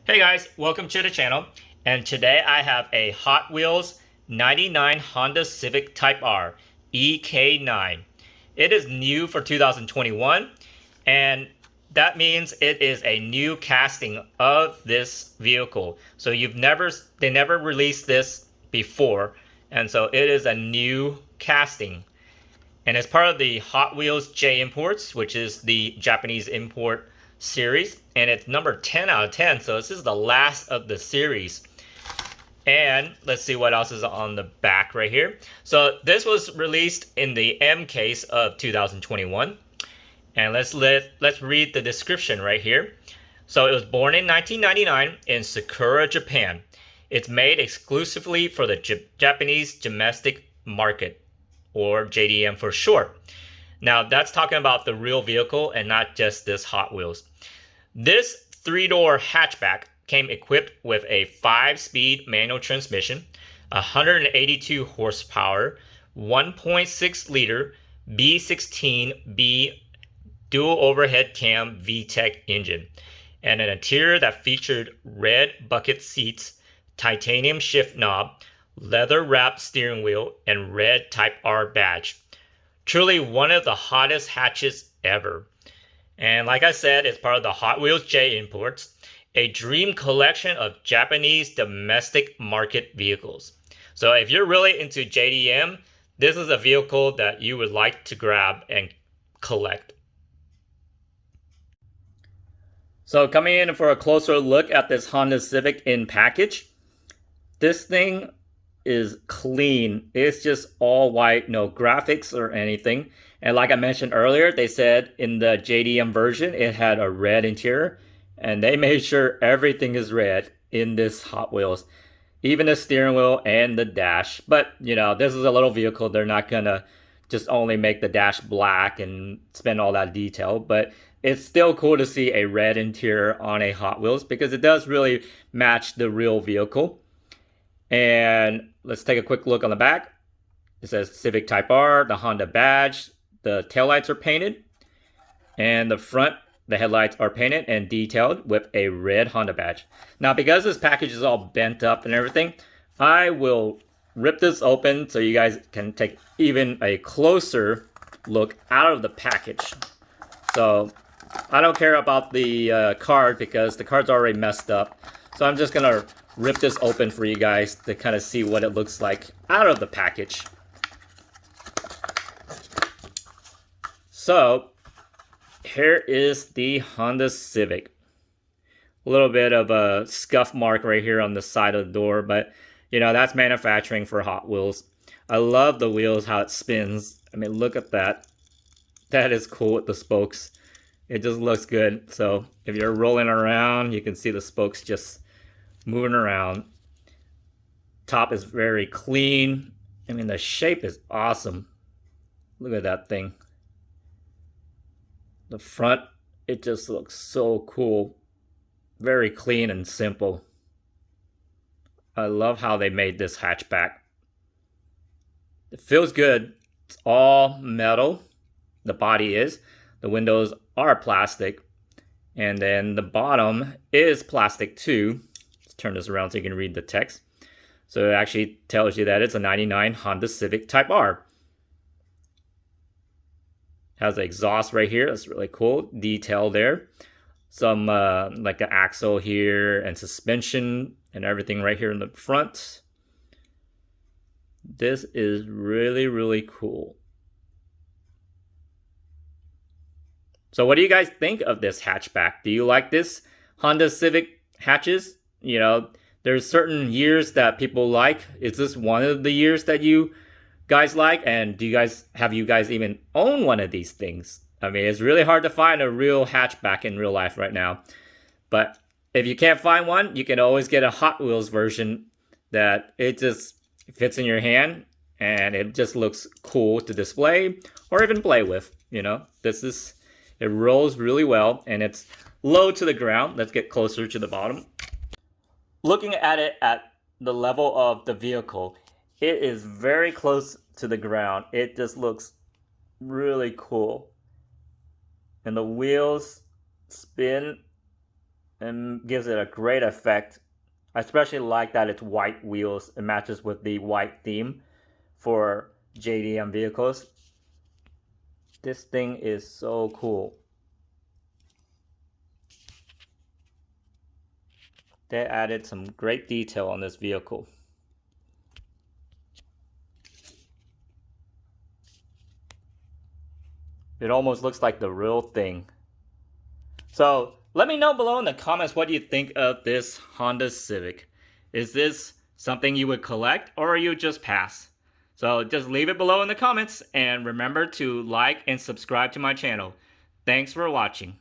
Hey guys, welcome to the channel, and today I have a Hot Wheels 99 Honda Civic Type R EK9. It is new for 2021, and that means it is a new casting of this vehicle. So they never released this before, and so it is a new casting. And it's part of the Hot Wheels J Imports, which is the Japanese import series, and it's number 10 out of 10, so this is the last of the series. And let's see what else is on the back right here. So this was released in the M case of 2021, and let's read the description right here. So it was born in 1999 in Sakura, Japan. It's made exclusively for the Japanese domestic market, or JDM for short. Now that's talking about the real vehicle and not just this Hot Wheels. This 3-door hatchback came equipped with a 5-speed manual transmission, 182 horsepower, 1.6 liter B16B dual overhead cam VTEC engine, and an interior that featured red bucket seats, titanium shift knob, leather wrapped steering wheel, and red Type R badge. Truly one of the hottest hatches ever. And like I said, it's part of the Hot Wheels J Imports, a dream collection of Japanese domestic market vehicles. So if you're really into JDM, this is a vehicle that you would like to grab and collect. So coming in for a closer look at this Honda Civic in package, this thing is clean. It's just all white, no graphics or anything. And like I mentioned earlier, they said in the JDM version it had a red interior, and they made sure everything is red in this Hot Wheels, even the steering wheel and the dash. But you know, this is a little vehicle, they're not gonna just only make the dash black and spend all that detail, but it's still cool to see a red interior on a Hot Wheels because it does really match the real vehicle. And let's take a quick look on the back. It says Civic Type R, the Honda badge, the taillights are painted, and the front, the headlights are painted and detailed with a red Honda badge. Now, because this package is all bent up and everything, I will rip this open so you guys can take even a closer look out of the package. So I don't care about the card because the card's already messed up. So I'm just gonna rip this open for you guys to kind of see what it looks like out of the package. So here is the Honda Civic. A little bit of a scuff mark right here on the side of the door, but you know, that's manufacturing for Hot Wheels. I love the wheels, how it spins. I mean, look at that. That is cool with the spokes. It just looks good. So if you're rolling around, you can see the spokes just moving around. Top is very clean. I mean, the shape is awesome. Look at that thing. The front, it just looks so cool. Very clean and simple. I love how they made this hatchback. It feels good. It's all metal. The body is. The windows are plastic. And then the bottom is plastic too. Let's turn this around so you can read the text. So it actually tells you that it's a 99 Honda Civic Type R. Has the exhaust right here. That's really cool. Detail there. Some like the axle here and suspension and everything right here in the front. This is really, really cool. So what do you guys think of this hatchback? Do you like this Honda Civic hatches? You know, there's certain years that people like. Is this one of the years that you guys like? And have you guys even own one of these things? I mean, it's really hard to find a real hatchback in real life right now. But if you can't find one, you can always get a Hot Wheels version that it just fits in your hand and it just looks cool to display or even play with. You know, it rolls really well and it's low to the ground. Let's get closer to the bottom. Looking at it at the level of the vehicle, it is very close to the ground. It just looks really cool. And the wheels spin and gives it a great effect. I especially like that it's white wheels. It matches with the white theme for JDM vehicles. This thing is so cool. They added some great detail on this vehicle. It almost looks like the real thing. So let me know below in the comments what you think of this Honda Civic. Is this something you would collect, or you just pass? So just leave it below in the comments, and remember to like and subscribe to my channel. Thanks for watching.